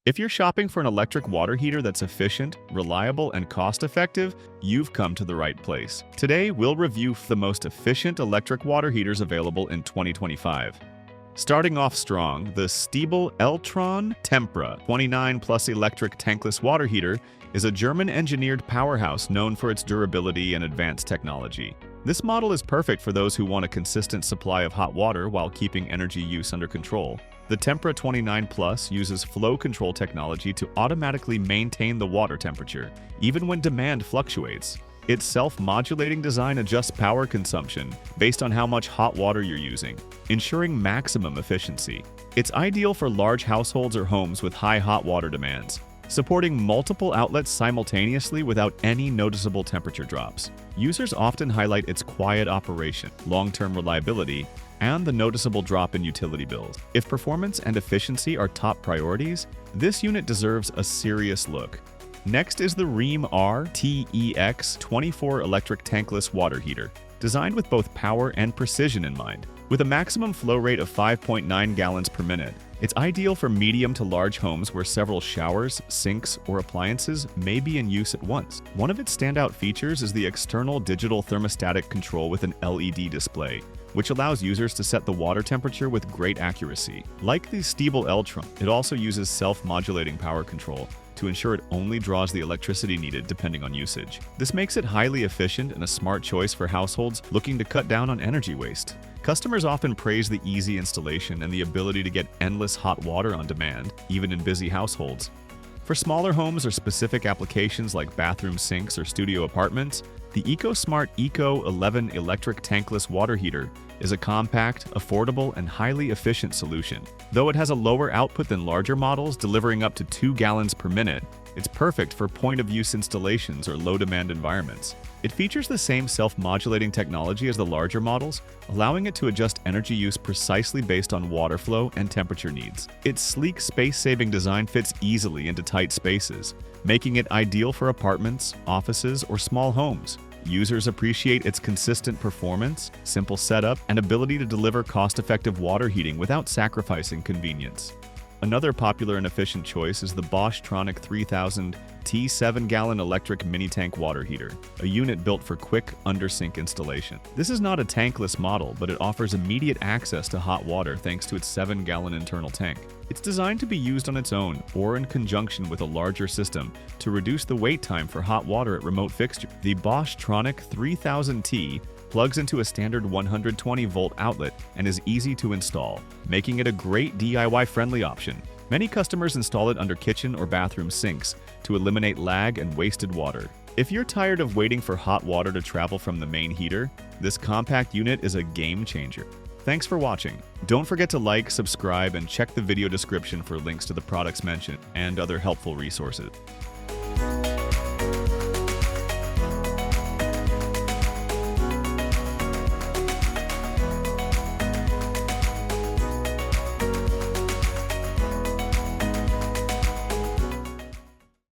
If you're shopping for an electric water heater that's efficient, reliable, and cost-effective, you've come to the right place. Today, we'll review the most efficient electric water heaters available in 2025. Starting off strong, the StiebelEltronTempra 29 Plus electric tankless water heater is a German-engineered powerhouse known for its durability and advanced technology. This model is perfect for those who want a consistent supply of hot water while keeping energy use under control. The Tempra 29 Plus uses flow control technology to automatically maintain the water temperature, even when demand fluctuates. Its self-modulating design adjusts power consumption based on how much hot water you're using, ensuring maximum efficiency. It's ideal for large households or homes with high hot water demands, supporting multiple outlets simultaneously without any noticeable temperature drops. Users often highlight its quiet operation, long-term reliability, and the noticeable drop in utility bills. If performance and efficiency are top priorities, this unit deserves a serious look. Next is the Rheem RTEX24 electric tankless water heater, designed with both power and precision in mind. With a maximum flow rate of 5.9 gallons per minute, it's ideal for medium to large homes where several showers, sinks, or appliances may be in use at once. One of its standout features is the external digital thermostatic control with an LED display, which allows users to set the water temperature with great accuracy. Like the StiebelEltron, it also uses self-modulating power control to ensure it only draws the electricity needed depending on usage. This makes it highly efficient and a smart choice for households looking to cut down on energy waste. Customers often praise the easy installation and the ability to get endless hot water on demand, even in busy households. For smaller homes or specific applications like bathroom sinks or studio apartments, the EcoSmart Eco 11 electric tankless water heater is a compact, affordable, and highly efficient solution. Though it has a lower output than larger models, delivering up to 2 gallons per minute, it's perfect for point-of-use installations or low-demand environments. It features the same self-modulating technology as the larger models, allowing it to adjust energy use precisely based on water flow and temperature needs. Its sleek, space-saving design fits easily into tight spaces, making it ideal for apartments, offices, or small homes. Users appreciate its consistent performance, simple setup, and ability to deliver cost-effective water heating without sacrificing convenience. Another popular and efficient choice is the Bosch Tronic 3000 T 7-gallon electric mini-tank water heater, a unit built for quick under-sink installation. This is not a tankless model, but it offers immediate access to hot water thanks to its 7-gallon internal tank. It's designed to be used on its own or in conjunction with a larger system to reduce the wait time for hot water at remote fixtures. The Bosch Tronic 3000T plugs into a standard 120-volt outlet and is easy to install, making it a great DIY-friendly option. Many customers install it under kitchen or bathroom sinks to eliminate lag and wasted water. If you're tired of waiting for hot water to travel from the main heater, this compact unit is a game changer. Thanks for watching. Don't forget to like, subscribe, and check the video description for links to the products mentioned and other helpful resources.